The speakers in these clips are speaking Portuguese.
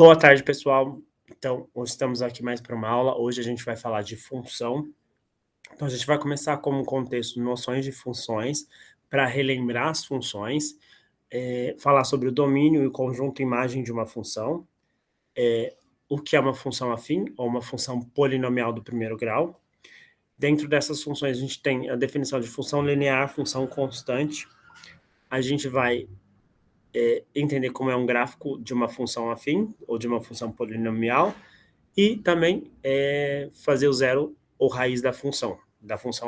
Boa tarde, pessoal. Então, hoje estamos aqui mais para uma aula. Hoje a gente vai falar de função. Então, a gente vai começar como contexto noções de funções, para relembrar as funções, falar sobre o domínio e o conjunto imagem de uma função, o que é uma função afim ou uma função polinomial do primeiro grau. Dentro dessas funções, a gente tem a definição de função linear, função constante. A gente vai entender como é um gráfico de uma função afim ou de uma função polinomial. E também fazer o zero ou raiz da função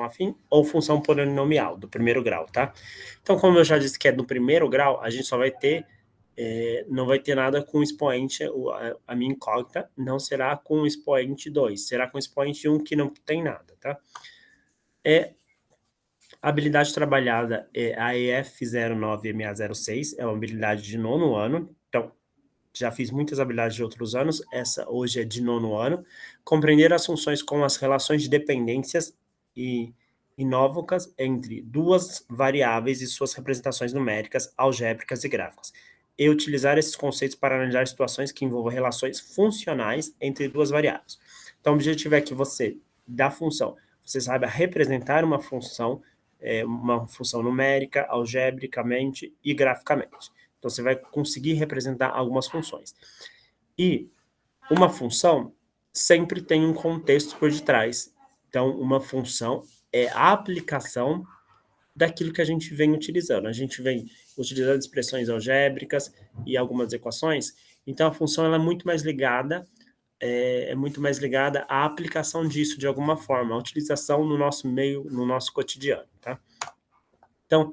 afim ou função polinomial, do primeiro grau, tá? Então, como eu já disse que é do primeiro grau, a gente só vai ter, não vai ter nada com expoente, a minha incógnita não será com expoente 2, será com expoente 1 que não tem nada, tá? A habilidade trabalhada é a EF09MA06, é uma habilidade de nono ano, então já fiz muitas habilidades de outros anos, essa hoje é de nono ano. Compreender as funções com as relações de dependências e inóvocas entre duas variáveis e suas representações numéricas, algébricas e gráficas. E utilizar esses conceitos para analisar situações que envolvam relações funcionais entre duas variáveis. Então, o objetivo é que você, da função, você saiba representar uma função numérica, algebricamente e graficamente. Então, você vai conseguir representar algumas funções. E uma função sempre tem um contexto por detrás. Então, uma função é a aplicação daquilo que a gente vem utilizando. A gente vem utilizando expressões algébricas e algumas equações. Então, a função ela é muito mais ligada à aplicação disso de alguma forma, à utilização no nosso meio, no nosso cotidiano, tá? Então,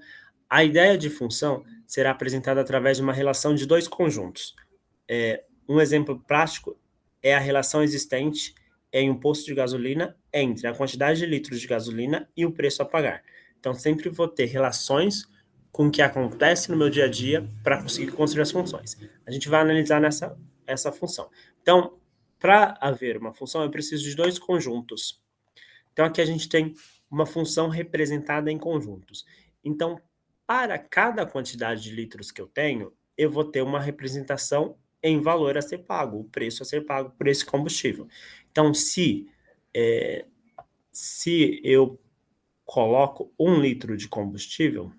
a ideia de função será apresentada através de uma relação de dois conjuntos. Um exemplo prático é a relação existente em um posto de gasolina entre a quantidade de litros de gasolina e o preço a pagar. Então, sempre vou ter relações com o que acontece no meu dia a dia para conseguir construir as funções. A gente vai analisar essa função. Então, para haver uma função, eu preciso de dois conjuntos. Então, aqui a gente tem uma função representada em conjuntos. Então, para cada quantidade de litros que eu tenho, eu vou ter uma representação em valor a ser pago, o preço a ser pago por esse combustível. Então, se eu coloco 1 litro de combustível,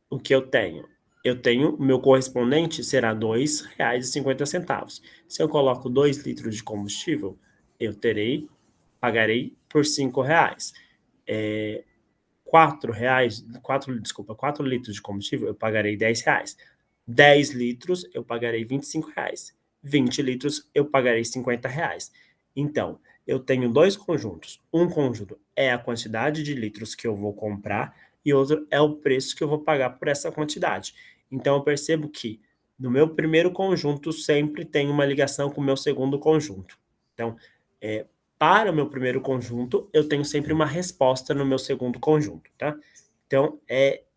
o que eu tenho? Eu tenho, o meu correspondente será R$ 2,50. Se eu coloco 2 litros de combustível, eu pagarei por R$ 5. 4 litros de combustível, eu pagarei R$ 10. 10 litros, eu pagarei R$ 25. 20 litros, eu pagarei R$ 50. Então, eu tenho dois conjuntos. Um conjunto é a quantidade de litros que eu vou comprar e outro é o preço que eu vou pagar por essa quantidade. Então, eu percebo que no meu primeiro conjunto sempre tem uma ligação com o meu segundo conjunto. Então, é, para o meu primeiro conjunto, eu tenho sempre uma resposta no meu segundo conjunto, tá? Então,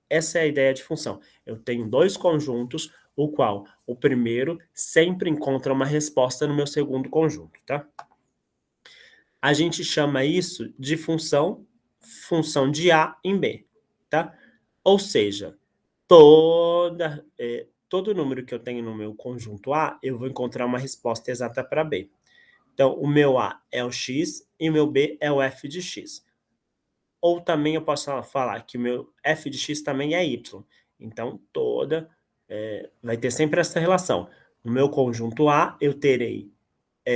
essa é a ideia de função. Eu tenho dois conjuntos, o qual o primeiro sempre encontra uma resposta no meu segundo conjunto, tá? A gente chama isso de função de A em B, tá? Ou seja, todo número que eu tenho no meu conjunto A, eu vou encontrar uma resposta exata para B. Então, o meu A é o x e o meu B é o f de x. Ou também eu posso falar que o meu f de x também é y. Então, vai ter sempre essa relação. No meu conjunto A, eu terei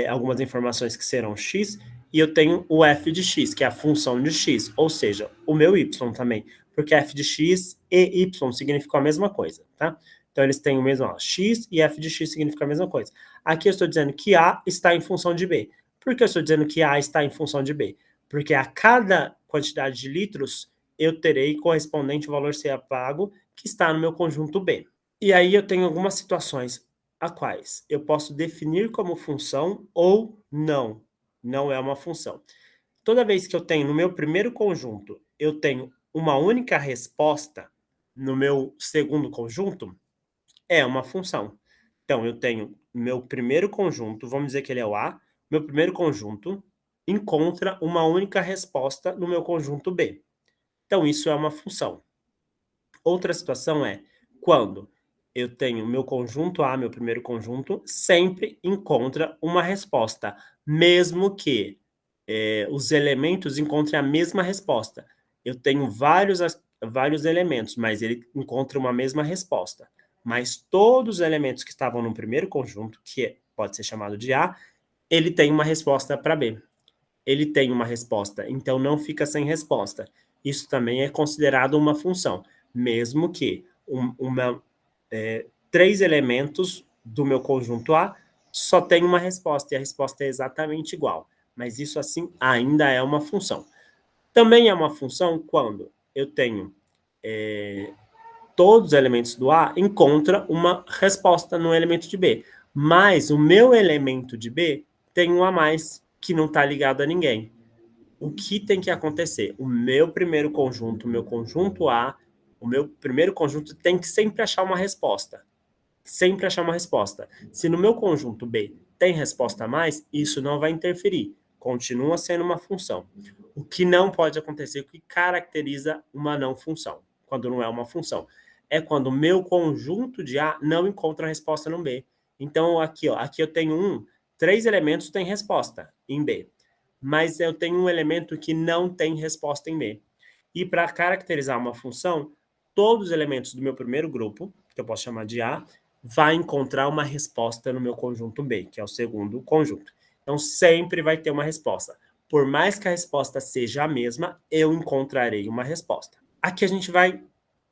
algumas informações que serão x, e eu tenho o f de x, que é a função de x, ou seja, o meu y também, porque f de x e y significam a mesma coisa, tá? Então, eles têm o mesmo, x e f de x significam a mesma coisa. Aqui eu estou dizendo que A está em função de B. Por que eu estou dizendo que A está em função de B? Porque a cada quantidade de litros, eu terei correspondente valor ser pago que está no meu conjunto B. E aí eu tenho algumas situações a quais eu posso definir como função ou não, não é uma função. Toda vez que eu tenho no meu primeiro conjunto, eu tenho uma única resposta no meu segundo conjunto, é uma função. Então, eu tenho meu primeiro conjunto, vamos dizer que ele é o A, meu primeiro conjunto encontra uma única resposta no meu conjunto B. Então, isso é uma função. Outra situação é quando eu tenho meu conjunto A, meu primeiro conjunto, sempre encontra uma resposta, mesmo que os elementos encontrem a mesma resposta. Eu tenho vários elementos, mas ele encontra uma mesma resposta. Mas todos os elementos que estavam no primeiro conjunto, pode ser chamado de A, ele tem uma resposta para B. Ele tem uma resposta, então não fica sem resposta. Isso também é considerado uma função, mesmo que três elementos do meu conjunto A só tem uma resposta, e a resposta é exatamente igual. Mas isso, assim, ainda é uma função. Também é uma função quando eu tenho todos os elementos do A encontra uma resposta no elemento de B. Mas o meu elemento de B tem um a mais que não está ligado a ninguém. O que tem que acontecer? O meu primeiro conjunto, o meu conjunto A, o meu primeiro conjunto tem que sempre achar uma resposta. Sempre achar uma resposta. Se no meu conjunto B tem resposta a mais, isso não vai interferir. Continua sendo uma função. O que não pode acontecer, o que caracteriza uma não função, quando não é uma função, é quando o meu conjunto de A não encontra a resposta no B. Então, aqui eu tenho três elementos têm resposta em B, mas eu tenho um elemento que não tem resposta em B. E para caracterizar uma função, todos os elementos do meu primeiro grupo, que eu posso chamar de A, vai encontrar uma resposta no meu conjunto B, que é o segundo conjunto. Então, sempre vai ter uma resposta. Por mais que a resposta seja a mesma, eu encontrarei uma resposta. Aqui a gente vai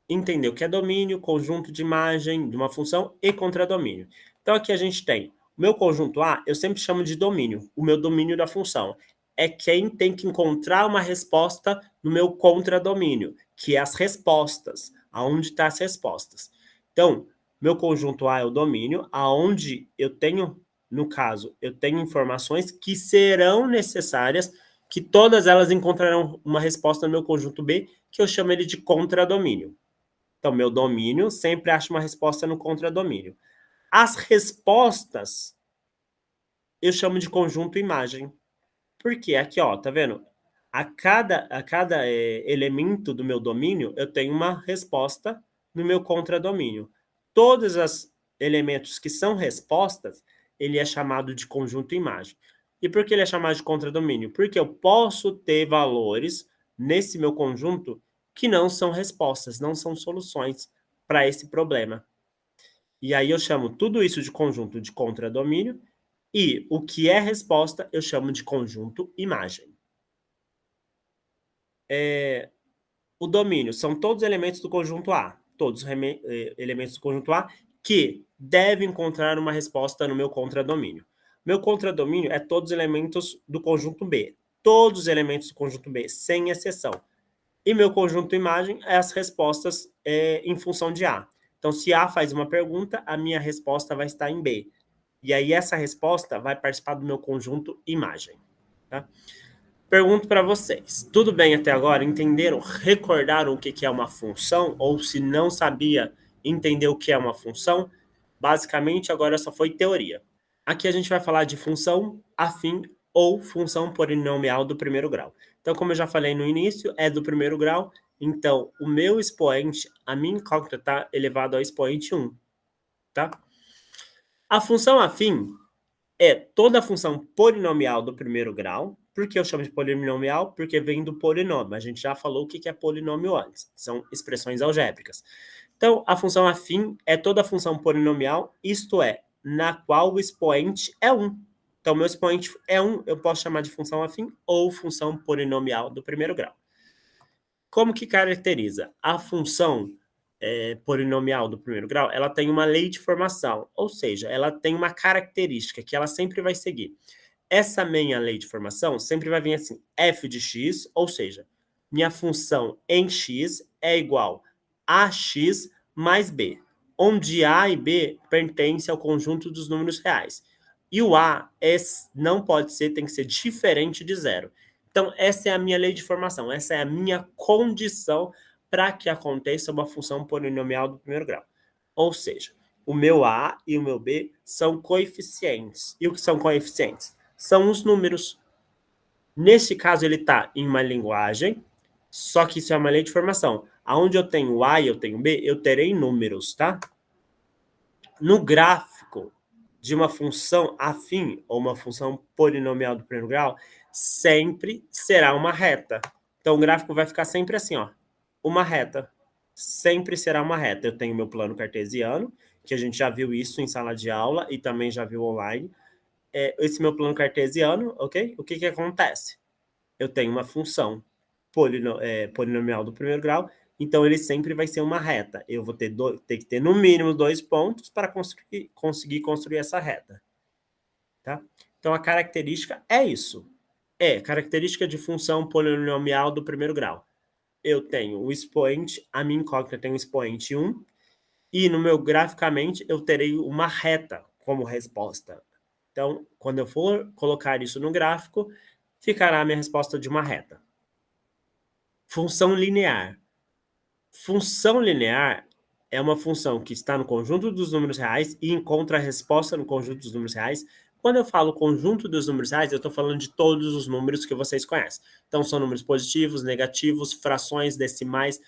entender o que é domínio, conjunto de imagem de uma função e contradomínio. Então, aqui a gente tem o meu conjunto A, eu sempre chamo de domínio, o meu domínio da função. É quem tem que encontrar uma resposta no meu contradomínio, que é as respostas, aonde estão as respostas. Então, meu conjunto A é o domínio, aonde eu tenho, no caso, eu tenho informações que serão necessárias, que todas elas encontrarão uma resposta no meu conjunto B, que eu chamo ele de contradomínio. Então, meu domínio sempre acha uma resposta no contradomínio. As respostas eu chamo de conjunto imagem. Por quê? Aqui, ó, tá vendo? A cada elemento do meu domínio, eu tenho uma resposta no meu contradomínio. Todos os elementos que são respostas, ele é chamado de conjunto imagem. E por que ele é chamado de contradomínio? Porque eu posso ter valores nesse meu conjunto que não são respostas, não são soluções para esse problema. E aí eu chamo tudo isso de conjunto de contradomínio e o que é resposta eu chamo de conjunto imagem. O domínio são todos os elementos do conjunto A, todos os elementos do conjunto A que devem encontrar uma resposta no meu contradomínio. Meu contradomínio é todos os elementos do conjunto B, todos os elementos do conjunto B, sem exceção. E meu conjunto imagem é as respostas em função de A. Então, se A faz uma pergunta, a minha resposta vai estar em B. E aí essa resposta vai participar do meu conjunto imagem. Tá? Pergunto para vocês, tudo bem até agora? Entenderam? Recordaram o que é uma função? Ou se não sabia entender o que é uma função? Basicamente, agora só foi teoria. Aqui a gente vai falar de função afim ou função polinomial do primeiro grau. Então, como eu já falei no início, é do primeiro grau. Então, o meu expoente, a minha incógnita está elevado ao expoente 1. Tá? A função afim é toda a função polinomial do primeiro grau. Por que eu chamo de polinomial? Porque vem do polinômio. A gente já falou o que é polinômio antes. São expressões algébricas. Então, a função afim é toda a função polinomial, isto é, na qual o expoente é 1. Então, meu expoente é 1, eu posso chamar de função afim ou função polinomial do primeiro grau. Como que caracteriza? A função polinomial do primeiro grau, ela tem uma lei de formação, ou seja, ela tem uma característica que ela sempre vai seguir. Essa minha lei de formação sempre vai vir assim, f de x, ou seja, minha função em x é igual a x mais b, onde a e b pertencem ao conjunto dos números reais. E o a não pode ser, tem que ser diferente de zero. Então, essa é a minha lei de formação, essa é a minha condição para que aconteça uma função polinomial do primeiro grau. Ou seja, o meu a e o meu b são coeficientes. E o que são coeficientes? São os números. Nesse caso, ele está em uma linguagem, só que isso é uma lei de formação. Aonde eu tenho A e eu tenho B, eu terei números, tá? No gráfico de uma função afim ou uma função polinomial do primeiro grau, sempre será uma reta. Então, o gráfico vai ficar sempre assim, ó, uma reta. Sempre será uma reta. Eu tenho meu plano cartesiano, que a gente já viu isso em sala de aula e também já viu online. Esse meu plano cartesiano, ok? O que que acontece? Eu tenho uma função polinomial do primeiro grau, então ele sempre vai ser uma reta. Eu vou ter que ter no mínimo 2 pontos para conseguir construir essa reta. Tá? Então a característica é isso. Característica de função polinomial do primeiro grau. Eu tenho o expoente, a minha incógnita tem o expoente 1, e no meu graficamente eu terei uma reta como resposta. Então, quando eu for colocar isso no gráfico, ficará a minha resposta de uma reta. Função linear. Função linear é uma função que está no conjunto dos números reais e encontra a resposta no conjunto dos números reais. Quando eu falo conjunto dos números reais, eu estou falando de todos os números que vocês conhecem. Então, são números positivos, negativos, frações, decimais,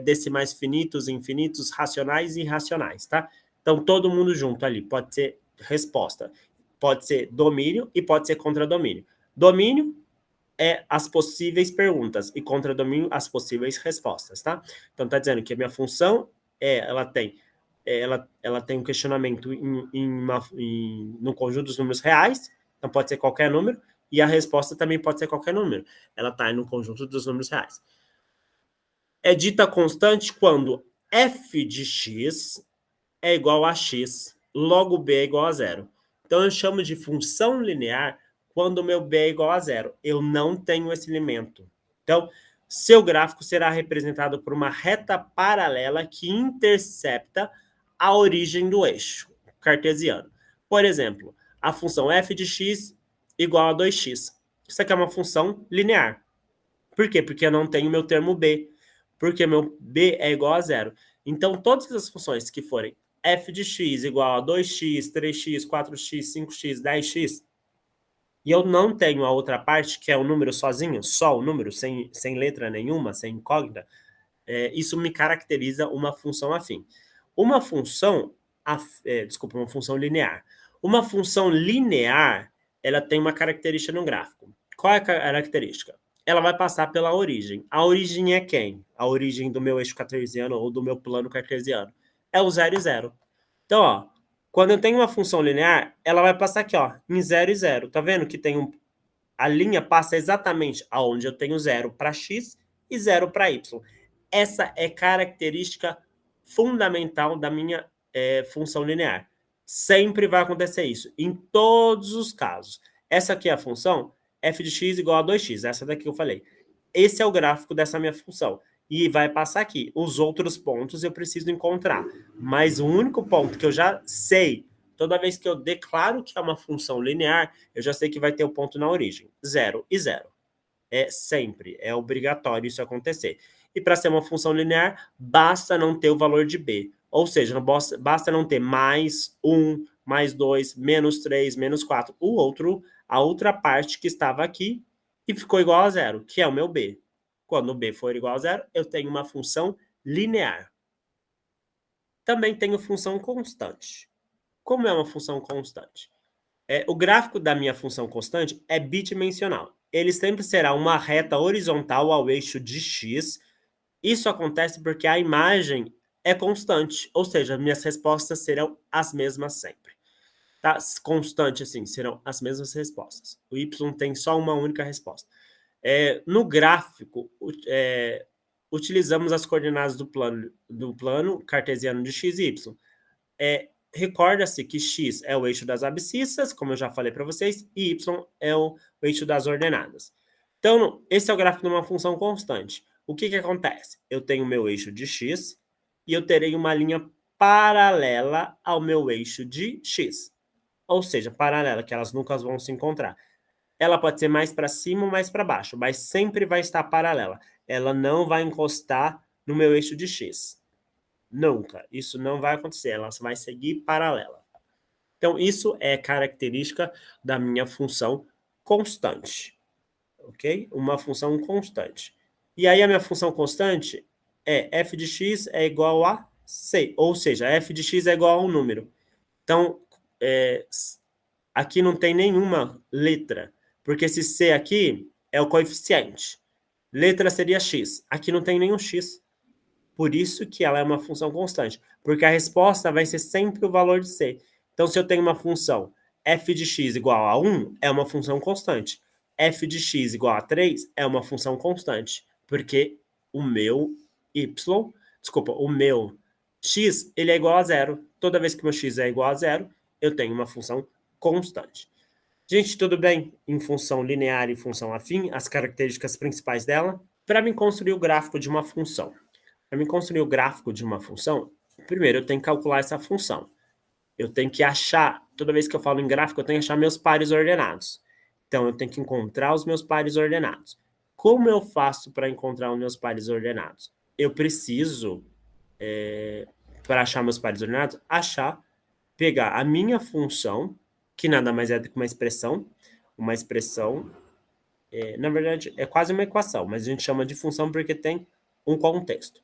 decimais finitos, infinitos, racionais e irracionais, tá? Então, todo mundo junto ali. Pode ser resposta. Pode ser domínio e pode ser contradomínio. Domínio as possíveis perguntas e contra domínio as possíveis respostas, tá? Então tá dizendo que a minha função ela tem um questionamento no conjunto dos números reais, então pode ser qualquer número, e a resposta também pode ser qualquer número. Ela está no conjunto dos números reais. É dita constante quando f de x é igual a x, logo b é igual a zero. Então eu chamo de função linear quando o meu b é igual a zero. Eu não tenho esse elemento. Então, seu gráfico será representado por uma reta paralela que intercepta a origem do eixo cartesiano. Por exemplo, a função f de x igual a 2x. Isso aqui é uma função linear. Por quê? Porque eu não tenho meu termo b. Porque meu b é igual a zero. Então, todas as funções que forem f de x igual a 2x, 3x, 4x, 5x, 10x, e eu não tenho a outra parte, que é o número sozinho, só o número, sem letra nenhuma, sem incógnita, isso me caracteriza uma função afim. Uma função, uma função linear. Uma função linear, ela tem uma característica no gráfico. Qual é a característica? Ela vai passar pela origem. A origem é quem? A origem do meu eixo cartesiano ou do meu plano cartesiano. É o 0 e 0. Então, ó, quando eu tenho uma função linear, ela vai passar aqui, ó, em 0 e 0. Tá vendo que a linha passa exatamente aonde eu tenho 0 para x e 0 para y. Essa é característica fundamental da minha função linear. Sempre vai acontecer isso, em todos os casos. Essa aqui é a função f de x igual a 2x, essa daqui que eu falei. Esse é o gráfico dessa minha função. E vai passar aqui. Os outros pontos eu preciso encontrar. Mas o único ponto que eu já sei, toda vez que eu declaro que é uma função linear, eu já sei que vai ter o ponto na origem. 0 e 0. Sempre, é obrigatório isso acontecer. E para ser uma função linear, basta não ter o valor de b. Ou seja, basta não ter mais 1, mais 2, menos 3, menos 4. A outra parte que estava aqui e ficou igual a zero, que é o meu b. Quando o b for igual a zero, eu tenho uma função linear. Também tenho função constante. Como é uma função constante? O gráfico da minha função constante é bidimensional. Ele sempre será uma reta horizontal ao eixo de x. Isso acontece porque a imagem é constante, ou seja, minhas respostas serão as mesmas sempre. Tá? Constante, assim, serão as mesmas respostas. O y tem só uma única resposta. No gráfico, utilizamos as coordenadas do plano cartesiano de x e y. Recorda-se que x é o eixo das abscissas, como eu já falei para vocês, e y é o eixo das ordenadas. Então, esse é o gráfico de uma função constante. O que acontece? Eu tenho o meu eixo de x e eu terei uma linha paralela ao meu eixo de x. Ou seja, paralela, que elas nunca vão se encontrar. Ela pode ser mais para cima ou mais para baixo, mas sempre vai estar paralela. Ela não vai encostar no meu eixo de x. Nunca. Isso não vai acontecer. Ela vai seguir paralela. Então, isso é característica da minha função constante. Ok? Uma função constante. E aí, a minha função constante é f de x é igual a 6. Ou seja, f de x é igual a um número. Então, aqui não tem nenhuma letra, porque esse C aqui é o coeficiente. Letra seria x. Aqui não tem nenhum x. Por isso que ela é uma função constante, porque a resposta vai ser sempre o valor de C. Então, se eu tenho uma função f de x igual a 1, é uma função constante. F de x igual a 3 é uma função constante, porque o meu o meu x, ele é igual a zero. Toda vez que o meu x é igual a zero, eu tenho uma função constante. Gente, tudo bem? Em função linear e função afim, as características principais dela. Para mim construir o gráfico de uma função. Para mim construir o gráfico de uma função, primeiro eu tenho que calcular essa função. Eu tenho que achar, toda vez que eu falo em gráfico, eu tenho que achar meus pares ordenados. Então, eu tenho que encontrar os meus pares ordenados. Como eu faço para encontrar os meus pares ordenados? Eu preciso, para achar meus pares ordenados, pegar a minha função, que nada mais é do que uma expressão, na verdade, é quase uma equação, mas a gente chama de função porque tem um contexto.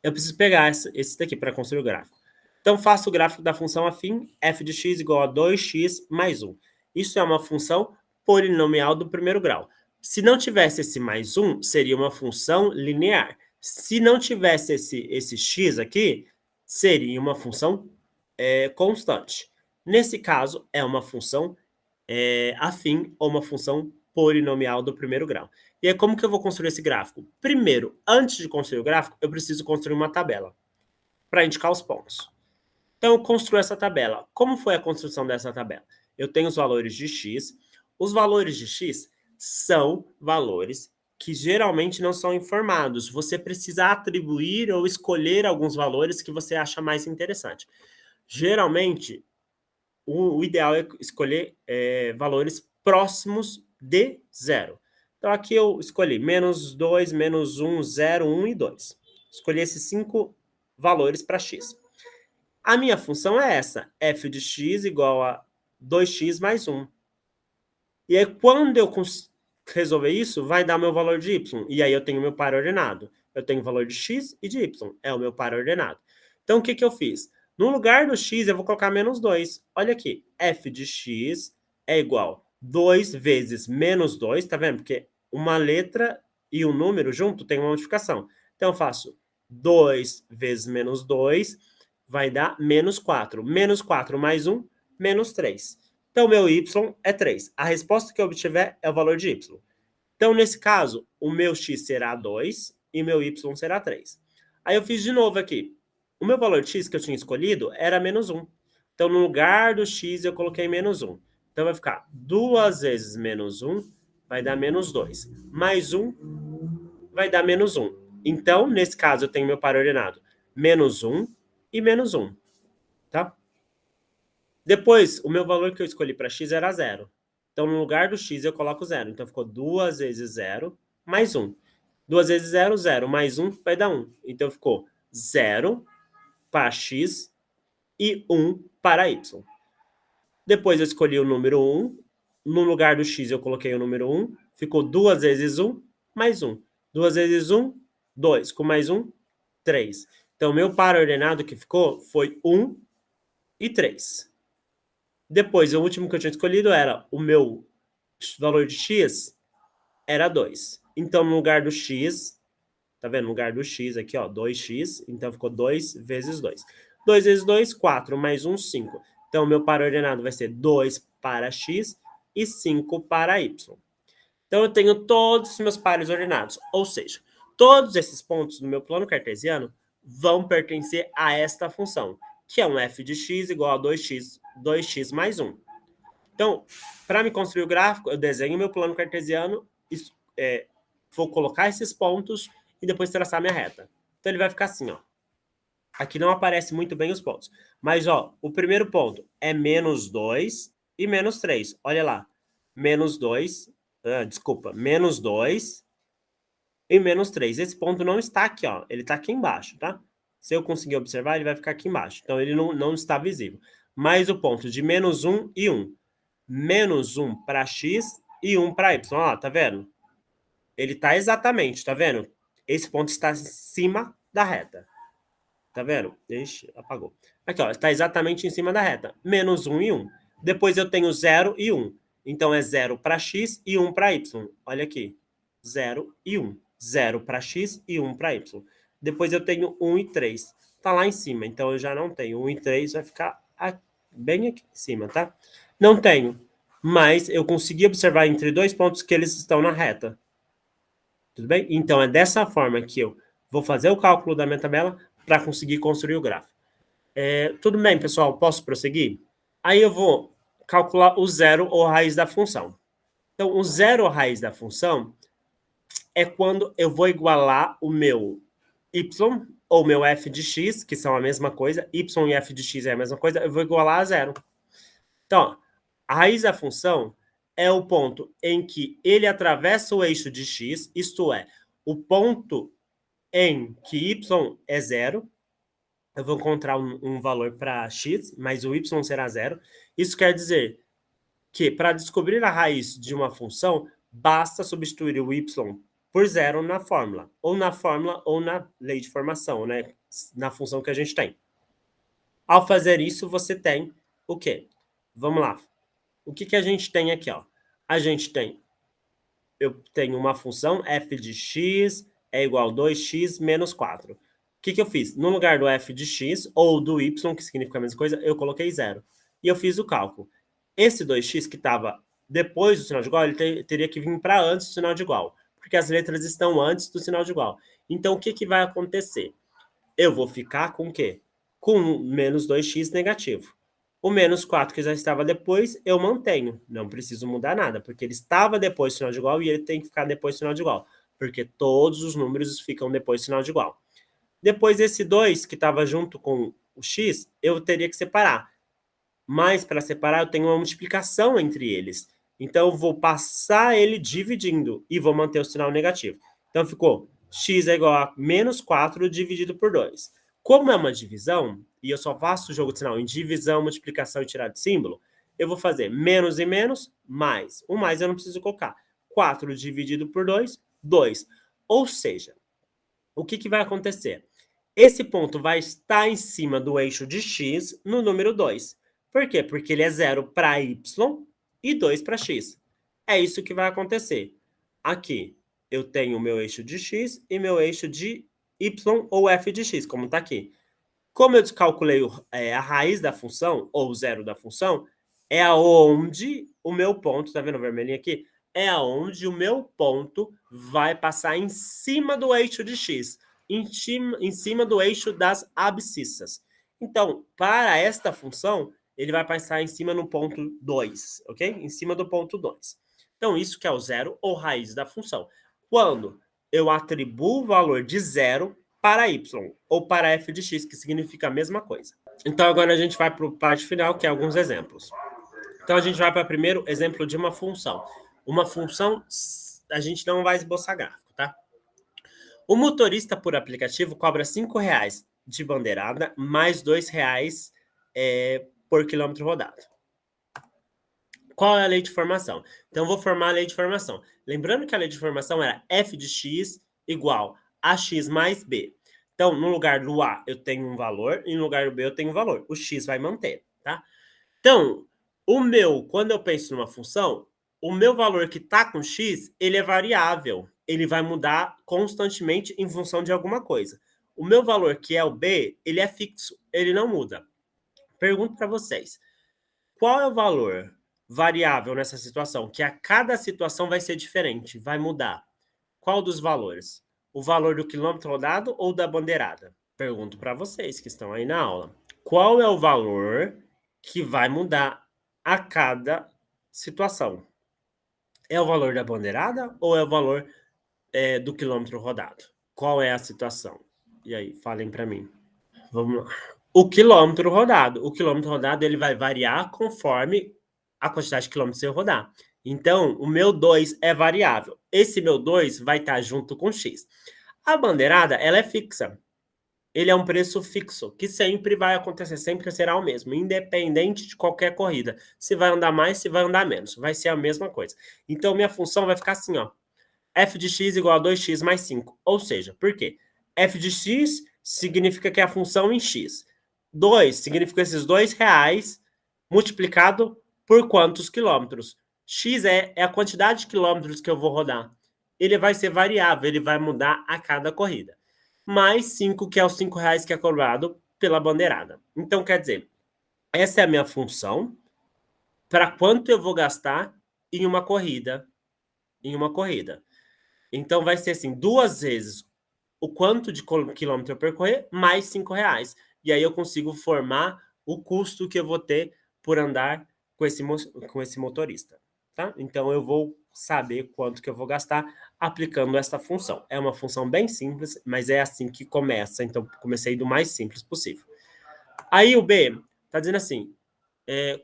Eu preciso pegar esse daqui para construir o gráfico. Então, faço o gráfico da função afim, f de x igual a 2x mais 1. Isso é uma função polinomial do primeiro grau. Se não tivesse esse mais 1, seria uma função linear. Se não tivesse esse x aqui, seria uma função constante. Nesse caso, é uma função afim ou uma função polinomial do primeiro grau. E aí, como que eu vou construir esse gráfico? Primeiro, antes de construir o gráfico, eu preciso construir uma tabela para indicar os pontos. Então, eu construo essa tabela. Como foi a construção dessa tabela? Eu tenho os valores de x. Os valores de x são valores que geralmente não são informados. Você precisa atribuir ou escolher alguns valores que você acha mais interessante. Geralmente, o ideal é escolher valores próximos de zero. Então, aqui eu escolhi menos 2, menos 1, 0, 1 e 2. Escolhi esses 5 valores para x. A minha função é essa, f de x igual a 2x mais 1. E aí, quando eu resolver isso, vai dar meu valor de y. E aí eu tenho meu par ordenado. Eu tenho o valor de x e de y. É o meu par ordenado. Então, o que que eu fiz? No lugar do x, eu vou colocar menos 2. Olha aqui, f de x é igual a 2 vezes menos 2, tá vendo? Porque uma letra e um número junto tem uma multiplicação. Então, eu faço 2 vezes menos 2 vai dar menos 4. Menos 4 mais 1, menos 3. Então, meu y é 3. A resposta que eu obtiver é o valor de y. Então, nesse caso, o meu x será 2 e meu y será 3. Aí eu fiz de novo aqui. O meu valor de x que eu tinha escolhido era menos 1. Então, no lugar do x, eu coloquei menos 1. Então, vai ficar 2 vezes menos 1 vai dar menos 2. Mais 1 vai dar menos 1. Então, nesse caso, eu tenho meu par ordenado menos 1 e menos 1. Tá? Depois, o meu valor que eu escolhi para x era 0. Então, no lugar do x, eu coloco 0. Então, ficou 2 vezes 0 mais 1. 2 vezes 0, 0. Mais 1 vai dar 1. Então, ficou 0 para x e 1 para y. Depois, eu escolhi o número 1. No lugar do x, eu coloquei o número 1. Ficou 2 vezes 1 mais 1. 2 vezes 1, 2. Com mais 1, 3. Então, meu par ordenado que ficou foi 1 e 3. Depois, o último que eu tinha escolhido era o meu valor de x era 2. Então, no lugar do x, tá vendo? No lugar do x aqui, ó, 2x. Então, ficou 2 vezes 2. 2 vezes 2, 4. Mais 1, 5. Então, o meu par ordenado vai ser 2 para x e 5 para y. Então, eu tenho todos os meus pares ordenados. Ou seja, todos esses pontos no meu plano cartesiano vão pertencer a esta função, que é um f de x igual a 2x mais 1. Então, para me construir o gráfico, eu desenho meu plano cartesiano, vou colocar esses pontos e depois traçar minha reta. Então, ele vai ficar assim, ó. Aqui não aparece muito bem os pontos. Mas, ó, o primeiro ponto é menos 2 e menos 3. Olha lá. Menos 2, menos 2 e menos 3. Esse ponto não está aqui, ó. Ele está aqui embaixo, tá? Se eu conseguir observar, ele vai ficar aqui embaixo. Então, ele não está visível. Mais o ponto de menos 1 e 1. Menos 1 para x e 1 para y. Ó, tá vendo? Ele está exatamente, tá vendo? Esse ponto está acima da reta. Tá vendo? Ixi, apagou. Aqui, ó, está exatamente em cima da reta. Menos 1 e 1. Depois eu tenho 0 e 1. Então, é 0 para x e 1 para y. Olha aqui. 0 e 1. 0 para x e 1 para y. Depois eu tenho 1 e 3. Tá lá em cima. Então, eu já não tenho. 1 e 3 vai ficar bem aqui em cima, tá? Não tenho. Mas eu consegui observar entre dois pontos que eles estão na reta. Tudo bem? Então, é dessa forma que eu vou fazer o cálculo da minha tabela para conseguir construir o gráfico. Tudo bem, pessoal? Posso prosseguir? Aí eu vou calcular o zero ou raiz da função. Então, o zero ou raiz da função é quando eu vou igualar o meu y ou meu f de x, que são a mesma coisa, y e f de x é a mesma coisa, eu vou igualar a zero. Então, a raiz da função é o ponto em que ele atravessa o eixo de x, isto é, o ponto em que y é zero, eu vou encontrar um valor para x, mas o y será zero. Isso quer dizer que, para descobrir a raiz de uma função, basta substituir o y por zero na fórmula, ou na lei de formação, né? Na função que a gente tem. Ao fazer isso, você tem o quê? Vamos lá. O que a gente tem aqui? Ó? Eu tenho uma função f de x é igual a 2x menos 4. O que eu fiz? No lugar do f de x, ou do y, que significa a mesma coisa, eu coloquei zero. E eu fiz o cálculo. Esse 2x que estava depois do sinal de igual, ele teria que vir para antes do sinal de igual, porque as letras estão antes do sinal de igual. Então, o que vai acontecer? Eu vou ficar com o quê? Com menos 2x negativo. O menos 4 que já estava depois, eu mantenho. Não preciso mudar nada, porque ele estava depois do sinal de igual e ele tem que ficar depois do sinal de igual, porque todos os números ficam depois do sinal de igual. Depois, esse 2, que estava junto com o x, eu teria que separar. Mas, para separar, eu tenho uma multiplicação entre eles. Então, eu vou passar ele dividindo e vou manter o sinal negativo. Então, ficou x é igual a menos 4 dividido por 2. Como é uma divisão, e eu só faço o jogo de sinal em divisão, multiplicação e tirar de símbolo, eu vou fazer menos e menos, mais. O mais eu não preciso colocar. 4 dividido por 2, 2. Ou seja, o que vai acontecer? Esse ponto vai estar em cima do eixo de x no número 2. Por quê? Porque ele é 0 para y e 2 para x. É isso que vai acontecer. Aqui, eu tenho o meu eixo de x e meu eixo de y ou f de x, como está aqui. Como eu descalculei a raiz da função, ou o zero da função, é aonde o meu ponto, tá vendo o vermelhinho aqui? É aonde o meu ponto vai passar em cima do eixo de x, em cima do eixo das abscissas. Então, para esta função, ele vai passar em cima no ponto 2, ok? Em cima do ponto 2. Então, isso que é o zero ou raiz da função. Quando eu atribuo o valor de zero para y, ou para f de x, que significa a mesma coisa. Então, agora a gente vai para a parte final, que é alguns exemplos. Então, a gente vai para o primeiro exemplo de uma função. Uma função, a gente não vai esboçar gráfico, tá? O motorista por aplicativo cobra R$5 de bandeirada, mais R$2 por quilômetro rodado. Qual é a lei de formação? Então, eu vou formar a lei de formação. Lembrando que a lei de formação era f de x igual a x mais b. Então, no lugar do a, eu tenho um valor, e no lugar do b, eu tenho um valor. O x vai manter, tá? Então, quando eu penso numa função, o meu valor que está com x, ele é variável. Ele vai mudar constantemente em função de alguma coisa. O meu valor, que é o b, ele é fixo, ele não muda. Pergunto para vocês, qual é o valor variável nessa situação? Que a cada situação vai ser diferente, vai mudar. Qual dos valores? O valor do quilômetro rodado ou da bandeirada? Pergunto para vocês que estão aí na aula. Qual é o valor que vai mudar a cada situação? É o valor da bandeirada ou é o valor do quilômetro rodado? Qual é a situação? E aí, falem para mim. Vamos lá. O quilômetro rodado. O quilômetro rodado ele vai variar conforme a quantidade de quilômetros que eu rodar. Então, o meu 2 é variável. Esse meu 2 vai estar junto com x. A bandeirada, ela é fixa. Ele é um preço fixo, que sempre vai acontecer, sempre será o mesmo, independente de qualquer corrida. Se vai andar mais, se vai andar menos. Vai ser a mesma coisa. Então, minha função vai ficar assim, ó. f de x igual a 2x mais 5. Ou seja, por quê? f de x significa que é a função em x. 2 significa esses R$ 2 multiplicado por quantos quilômetros. X é a quantidade de quilômetros que eu vou rodar. Ele vai ser variável, ele vai mudar a cada corrida. Mais 5, que é os R$ 5 que é cobrado pela bandeirada. Então, quer dizer, essa é a minha função para quanto eu vou gastar em uma corrida. Então, vai ser assim, 2 vezes o quanto de quilômetro eu percorrer, mais R$ 5. E aí eu consigo formar o custo que eu vou ter por andar com esse motorista, tá? Então, eu vou saber quanto que eu vou gastar aplicando essa função. É uma função bem simples, mas é assim que começa. Então, comecei do mais simples possível. Aí o B está dizendo assim,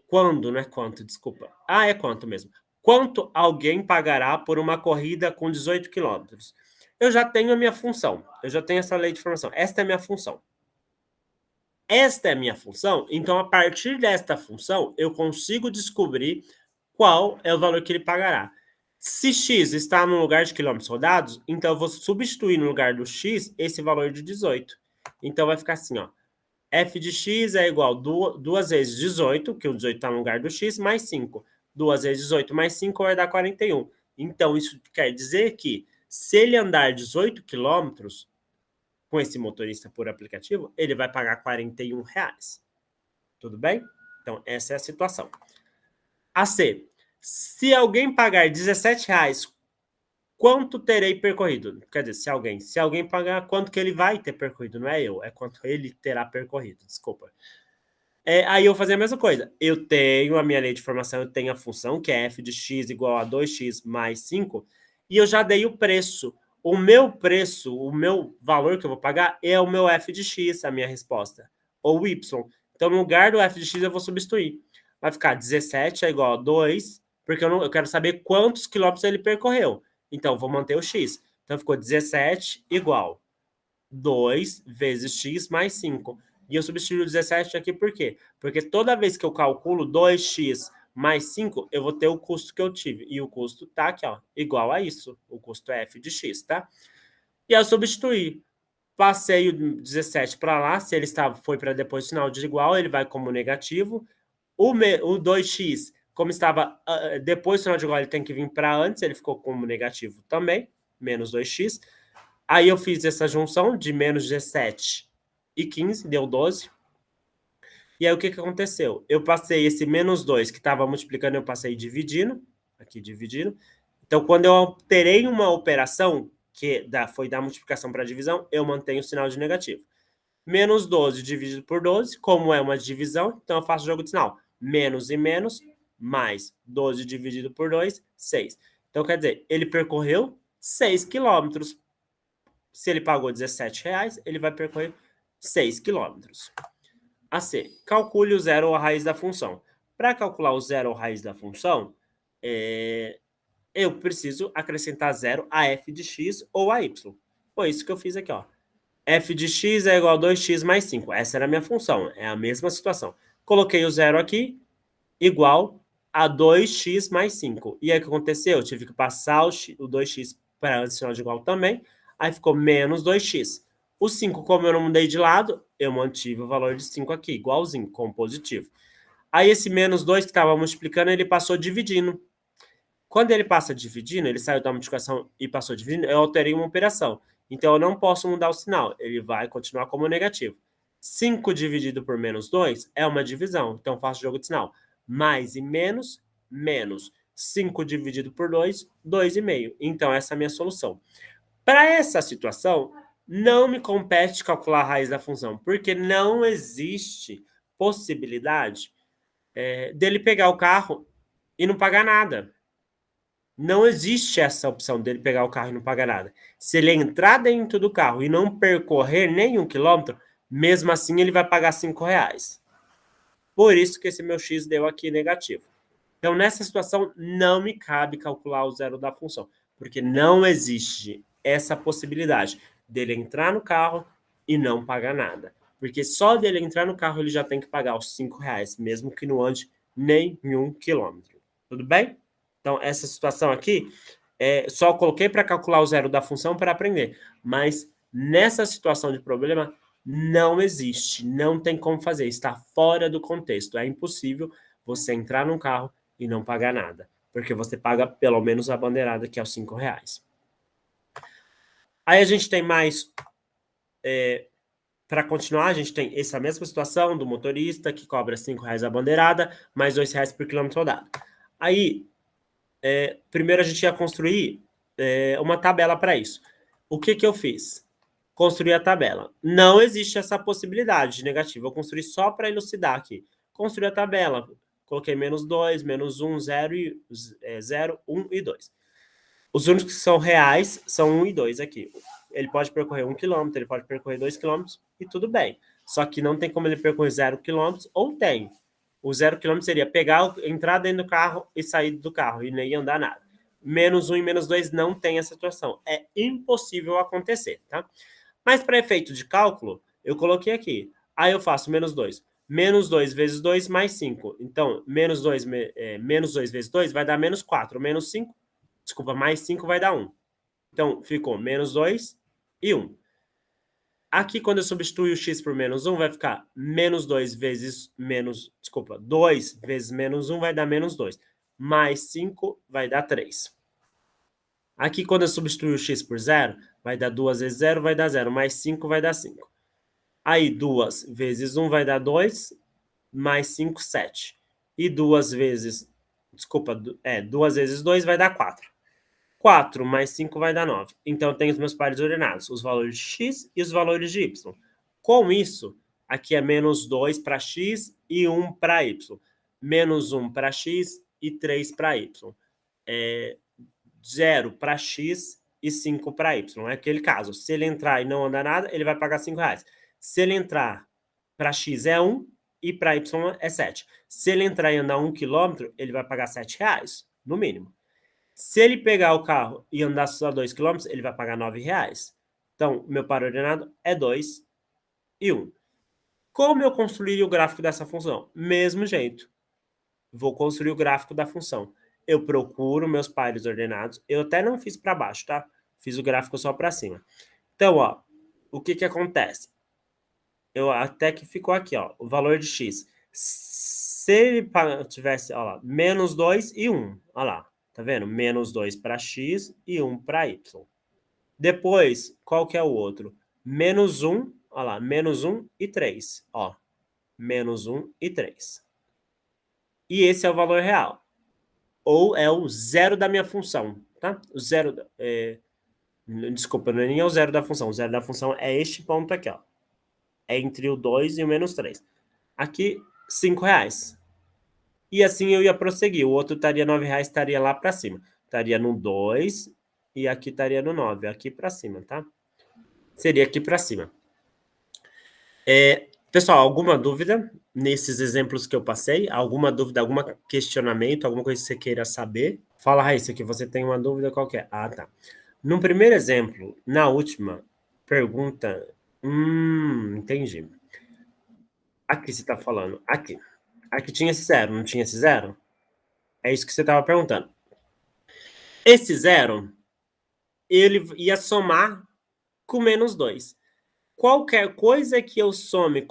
quando, não é quanto, desculpa. É quanto mesmo. Quanto alguém pagará por uma corrida com 18 quilômetros? Eu já tenho a minha função, eu já tenho essa lei de formação. Esta é a minha função. Esta é a minha função, então a partir desta função, eu consigo descobrir qual é o valor que ele pagará. Se x está no lugar de quilômetros rodados, então eu vou substituir no lugar do x esse valor de 18. Então vai ficar assim, ó. F de x é igual a 2 vezes 18, que o 18 está no lugar do x, mais 5. 2 vezes 18 mais 5 vai dar 41. Então, isso quer dizer que, se ele andar 18 quilômetros com esse motorista por aplicativo, ele vai pagar R$ 41. Tudo bem? Então, essa é a situação. A C. Se alguém pagar R$ 17, quanto terei percorrido? Quer dizer, se alguém pagar, quanto que ele vai ter percorrido? Não é eu, é quanto ele terá percorrido, desculpa. Aí eu vou fazer a mesma coisa. Eu tenho a minha lei de formação, eu tenho a função, que é f de x igual a 2x mais 5, e eu já dei o preço. O meu preço, o meu valor que eu vou pagar é o meu f de x, a minha resposta, ou y. Então, no lugar do f de x, eu vou substituir. Vai ficar 17 é igual a 2, porque eu quero saber quantos quilômetros ele percorreu. Então, vou manter o x. Então, ficou 17 igual 2 vezes x mais 5. E eu substituo o 17 aqui por quê? Porque toda vez que eu calculo 2x mais 5, eu vou ter o custo que eu tive. E o custo tá aqui, ó, igual a isso. O custo é f de x, tá? E eu substituí. Passei o 17 para lá. Se ele foi para depois do sinal de igual, ele vai como negativo. O 2x, como estava depois do sinal de igual, ele tem que vir para antes. Ele ficou como negativo também. Menos 2x. Aí eu fiz essa junção de menos 17 e 15, deu 12. E aí o que aconteceu? Eu passei esse menos 2 que estava multiplicando, eu passei dividindo. Aqui dividindo. Então, quando eu alterei uma operação, que foi da multiplicação para divisão, eu mantenho o sinal de negativo. Menos 12 dividido por 12, como é uma divisão, então eu faço o jogo de sinal. Menos e menos, mais 12 dividido por 2, 6. Então, quer dizer, ele percorreu 6 quilômetros. Se ele pagou R$17, ele vai percorrer 6 quilômetros. A C. Calcule o zero ou a raiz da função. Para calcular o zero ou a raiz da função, eu preciso acrescentar zero a f de x ou a y. Foi isso que eu fiz aqui, ó. F de x é igual a 2x mais 5. Essa era a minha função, é a mesma situação. Coloquei o zero aqui, igual a 2x mais 5. E aí o que aconteceu? Eu tive que passar o 2x para antes do sinal de igual também. Aí ficou menos 2x. O 5, como eu não mudei de lado, eu mantive o valor de 5 aqui, igualzinho, com positivo. Aí esse menos 2 que estava multiplicando, ele passou dividindo. Quando ele passa dividindo, ele saiu da multiplicação e passou dividindo, eu alterei uma operação. Então, eu não posso mudar o sinal. Ele vai continuar como negativo. 5 dividido por menos 2 é uma divisão. Então, eu faço jogo de sinal. Mais e menos, menos. 5 dividido por 2, 2,5. Então, essa é a minha solução. Para essa situação, não me compete calcular a raiz da função, porque não existe possibilidade dele pegar o carro e não pagar nada. Não existe essa opção dele pegar o carro e não pagar nada. Se ele entrar dentro do carro e não percorrer nem 1 quilômetro, mesmo assim ele vai pagar R$5. Por isso que esse meu x deu aqui negativo. Então, nessa situação, não me cabe calcular o zero da função, porque não existe essa possibilidade dele entrar no carro e não pagar nada. Porque só dele entrar no carro, ele já tem que pagar os R$5, mesmo que não ande nem 1 quilômetro. Tudo bem? Então, essa situação aqui, só coloquei para calcular o zero da função para aprender. Mas, nessa situação de problema, Não existe, não tem como fazer, está fora do contexto. É impossível você entrar num carro e não pagar nada, porque você paga pelo menos a bandeirada, que é os R$ 5. Aí a gente tem mais, para continuar, a gente tem essa mesma situação do motorista que cobra R$ 5 a bandeirada, mais R$ 2 por quilômetro rodado. Aí, primeiro a gente ia construir uma tabela para isso. O que eu fiz? Construir a tabela. Não existe essa possibilidade de negativo. Eu construí só para elucidar aqui. Construí a tabela. Coloquei -2, -1, 0, 0, 1 e 2. Os únicos que são reais são 1 e 2 aqui. Ele pode percorrer 1 km, ele pode percorrer 2 km e tudo bem. Só que não tem como ele percorrer 0 km, ou tem. O 0 km seria pegar, entrar dentro do carro e sair do carro, e nem andar nada. -1 e -2 não tem essa situação. É impossível acontecer, tá? Mas para efeito de cálculo, eu coloquei aqui. Aí eu faço -2. -2 vezes 2 mais 5. Então, -2 vezes 2 vai dar -4. -5, desculpa, mais 5 vai dar 1. Então, ficou -2 e 1. Aqui, quando eu substituo o x por -1, vai ficar -2 vezes desculpa, 2 vezes -1 vai dar -2. Mais 5 vai dar 3. Aqui, quando eu substituo o x por 0, vai dar 2 vezes 0, vai dar 0. Mais 5 vai dar 5. Aí, 2 vezes 1 vai dar 2, mais 5, 7. E 2 vezes, desculpa, 2 vezes 2 vai dar 4. 4 mais 5 vai dar 9. Então, eu tenho os meus pares ordenados, os valores de x e os valores de y. Com isso, aqui é -2 para x e 1 para y. -1 para x e 3 para y. 0 para x e 5 para y. É aquele caso. Se ele entrar e não andar nada, ele vai pagar R$ 5. Se ele entrar, para x é 1 e para y é 7. Se ele entrar e andar 1 km, ele vai pagar R$ 7, no mínimo. Se ele pegar o carro e andar só 2 km, ele vai pagar R$ 9. Então, meu par ordenado é 2 e 1. Como eu construiria o gráfico dessa função? Mesmo jeito. Vou construir o gráfico da função. Eu procuro meus pares ordenados. Eu até não fiz para baixo, tá? Fiz o gráfico só para cima. Então, ó, o que acontece? Eu até que ficou aqui, ó, o valor de x. Se ele tivesse, ó lá, -2 e 1, ó lá, tá vendo? -2 para x e 1 para y. Depois, qual que é o outro? -1, ó lá, -1 e 3, ó, -1 e 3. E esse é o valor real. Ou é o zero da minha função, tá? O zero, desculpa, não é nem o zero da função. O zero da função é este ponto aqui, ó. É entre o 2 e o -3. Aqui, R$ 5. E assim eu ia prosseguir. O outro estaria R$ 9, estaria lá para cima. Estaria no 2 e aqui estaria no 9, aqui para cima, tá? Seria aqui para cima. Pessoal, alguma dúvida nesses exemplos que eu passei? Alguma dúvida, algum questionamento, alguma coisa que você queira saber? Fala, Raíssa, que você tem uma dúvida qualquer. Ah, tá. No primeiro exemplo, na última pergunta... entendi. Aqui você está falando. Aqui. Aqui tinha esse zero, não tinha esse zero? É isso que você estava perguntando. Esse zero, ele ia somar com -2. Qualquer coisa que eu some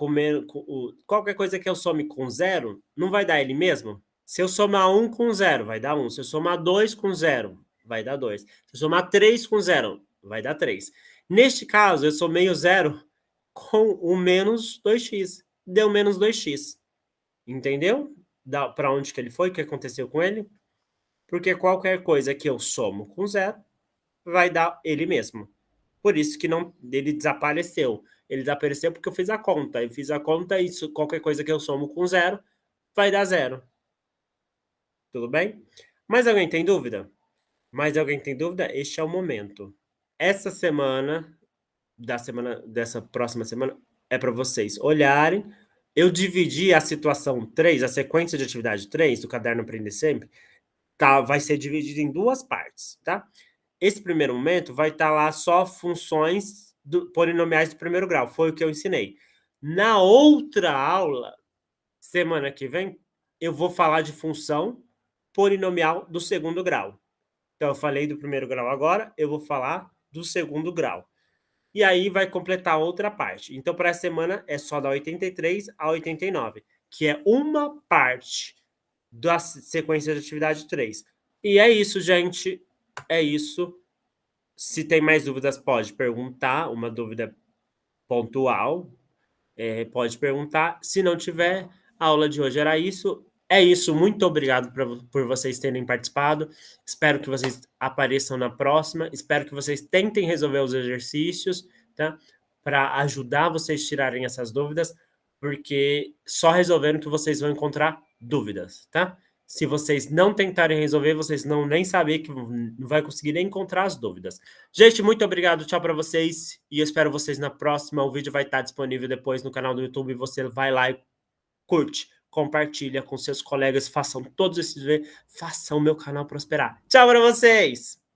qualquer coisa que eu some com zero, não vai dar ele mesmo? Se eu somar 1 com 0, vai dar 1. Se eu somar 2 com 0, vai dar 2. Se eu somar 3 com 0, vai dar 3. Neste caso, eu somei o zero com o -2x. Deu -2x. Entendeu? Para onde que ele foi? O que aconteceu com ele? Porque qualquer coisa que eu somo com 0, vai dar ele mesmo. Por isso que não, ele desapareceu. Ele desapareceu porque eu fiz a conta. Eu fiz a conta e qualquer coisa que eu somo com 0 vai dar 0. Tudo bem? Mais alguém tem dúvida? Mais alguém tem dúvida? Este é o momento. Essa semana, dessa próxima semana, é para vocês olharem. Eu dividi a situação 3, a sequência de atividade 3 do Caderno Aprender Sempre, tá, vai ser dividida em 2 partes, tá? Esse primeiro momento vai estar lá só funções polinomiais do primeiro grau, foi o que eu ensinei. Na outra aula, semana que vem, eu vou falar de função polinomial do segundo grau. Então, eu falei do primeiro grau agora, eu vou falar do segundo grau. e aí vai completar outra parte. Então, para essa semana, é só da 83 a 89, que é uma parte da sequência de atividade 3. E é isso, gente. É isso. Se tem mais dúvidas, pode perguntar. Uma dúvida pontual, pode perguntar. Se não tiver, a aula de hoje era isso. É isso. Muito obrigado por vocês terem participado. Espero que vocês apareçam na próxima. Espero que vocês tentem resolver os exercícios, tá? Para ajudar vocês a tirarem essas dúvidas, porque só resolvendo que vocês vão encontrar dúvidas, tá? Se vocês não tentarem resolver, vocês não nem saber que não vai conseguir nem encontrar as dúvidas. Gente, muito obrigado, tchau para vocês e eu espero vocês na próxima. O vídeo vai estar disponível depois no canal do YouTube. Você vai lá e curte, compartilha com seus colegas, façam todos esses vídeos, façam o meu canal prosperar. Tchau para vocês!